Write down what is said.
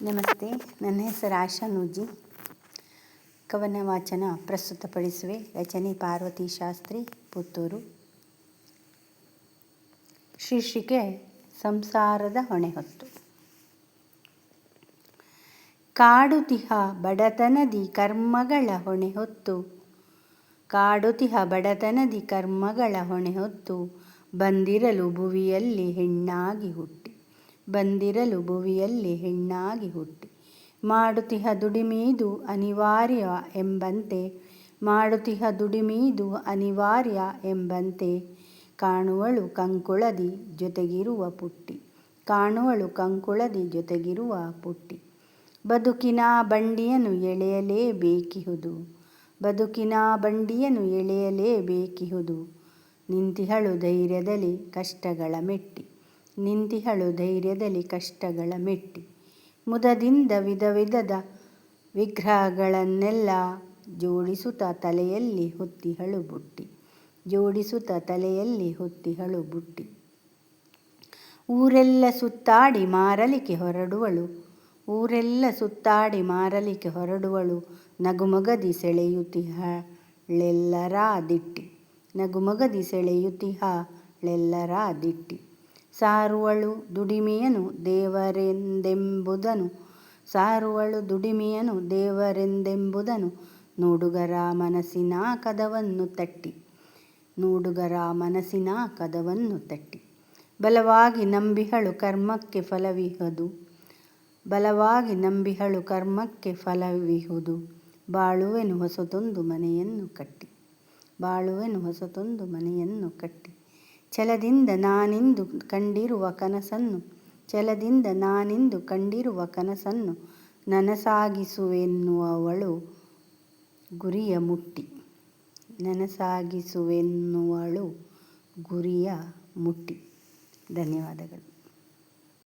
ನಮಸ್ತೆ. ನನ್ನ ಹೆಸರು ಆಶಾ ನೂಜಿ. ಕವನ ವಾಚನ ಪ್ರಸ್ತುತಪಡಿಸುವೆ. ರಚನೆ ಪಾರ್ವತಿ ಶಾಸ್ತ್ರಿ, ಪುತ್ತೂರು. ಶೀರ್ಷಿಕೆ ಸಂಸಾರದ ಹೊಣೆ ಹೊತ್ತು. ಕಾಡುತಿಹ ಬಡತನದಿ ಕರ್ಮಗಳ ಹೊಣೆ ಹೊತ್ತು, ಕಾಡುತಿಹ ಬಡತನದಿ ಕರ್ಮಗಳ ಹೊಣೆ ಹೊತ್ತು, ಬಂದಿರಲು ಭುವಿಯಲ್ಲಿ ಹೆಣ್ಣಾಗಿ ಹುಟ್ಟಿ, ಬಂದಿರಲು ಭುವಿಯಲ್ಲಿ ಹೆಣ್ಣಾಗಿ ಹುಟ್ಟಿ, ಮಾಡುತಿಹ ದುಡಿಮೀದು ಅನಿವಾರ್ಯ ಎಂಬಂತೆ, ಮಾಡುತಿಹ ದುಡಿಮೀದು ಅನಿವಾರ್ಯ ಎಂಬಂತೆ, ಕಾಣುವಳು ಕಂಕುಳದಿ ಜೊತೆಗಿರುವ ಪುಟ್ಟಿ, ಕಾಣುವಳು ಕಂಕುಳದಿ ಜೊತೆಗಿರುವ ಪುಟ್ಟಿ. ಬದುಕಿನ ಬಂಡಿಯನ್ನು ಎಳೆಯಲೇಬೇಕಿಹುದು, ಬದುಕಿನ ಬಂಡಿಯನ್ನು ಎಳೆಯಲೇಬೇಕಿಹುದು, ನಿಂತಿಹಳು ಧೈರ್ಯದಲ್ಲಿ ಕಷ್ಟಗಳ ಮೆಟ್ಟಿ, ನಿಂತಿಹಳು ಧೈರ್ಯದಲ್ಲಿ ಕಷ್ಟಗಳ ಮೆಟ್ಟಿ. ಮುದದಿಂದ ವಿಧ ವಿಧದ ವಿಗ್ರಹಗಳನ್ನೆಲ್ಲ ಜೋಡಿಸುತ್ತ ತಲೆಯಲ್ಲಿ ಹೊತ್ತಿಹಳು ಬುಟ್ಟಿ, ಜೋಡಿಸುತ್ತ ತಲೆಯಲ್ಲಿ ಹೊತ್ತಿಹಳು ಬುಟ್ಟಿ. ಊರೆಲ್ಲ ಸುತ್ತಾಡಿ ಮಾರಲಿಕ್ಕೆ ಹೊರಡುವಳು, ಊರೆಲ್ಲ ಸುತ್ತಾಡಿ ಮಾರಲಿಕ್ಕೆ ಹೊರಡುವಳು, ನಗುಮೊಗದಿ ಸೆಳೆಯುತ್ತಿಹಳೆಲ್ಲರ ದಿಟ್ಟಿ, ನಗುಮೊಗದಿ ಸೆಳೆಯುತ್ತಿಹಳೆಲ್ಲರ ದಿಟ್ಟಿ. ಸಾರುವಳು ದುಡಿಮೆಯನು ದೇವರೆಂದೆಂಬುದನು, ಸಾರುವಳು ದುಡಿಮೆಯನು ದೇವರೆಂದೆಂಬುದನು, ನೋಡುಗರ ಮನಸ್ಸಿನ ಕದವನ್ನು ತಟ್ಟಿ, ನೋಡುಗರ ಮನಸ್ಸಿನ ಕದವನ್ನು ತಟ್ಟಿ. ಬಲವಾಗಿ ನಂಬಿಹಳು ಕರ್ಮಕ್ಕೆ ಫಲವಿಹದು, ಬಲವಾಗಿ ನಂಬಿಹಳು ಕರ್ಮಕ್ಕೆ ಫಲವಿಹುದು, ಬಾಳುವೆನು ಹೊಸತೊಂದು ಮನೆಯನ್ನು ಕಟ್ಟಿ, ಬಾಳುವೆನು ಹೊಸತೊಂದು ಮನೆಯನ್ನು ಕಟ್ಟಿ. ಛಲದಿಂದ ನಾನಿಂದು ಕಂಡಿರುವ ಕನಸನ್ನು, ಛಲದಿಂದ ನಾನಿಂದು ಕಂಡಿರುವ ಕನಸನ್ನು, ನನಸಾಗಿಸುವೆನ್ನುವಳು ಗುರಿಯ ಮುಟ್ಟಿ, ನನಸಾಗಿಸುವೆನ್ನುವಳು ಗುರಿಯ ಮುಟ್ಟಿ. ಧನ್ಯವಾದಗಳು.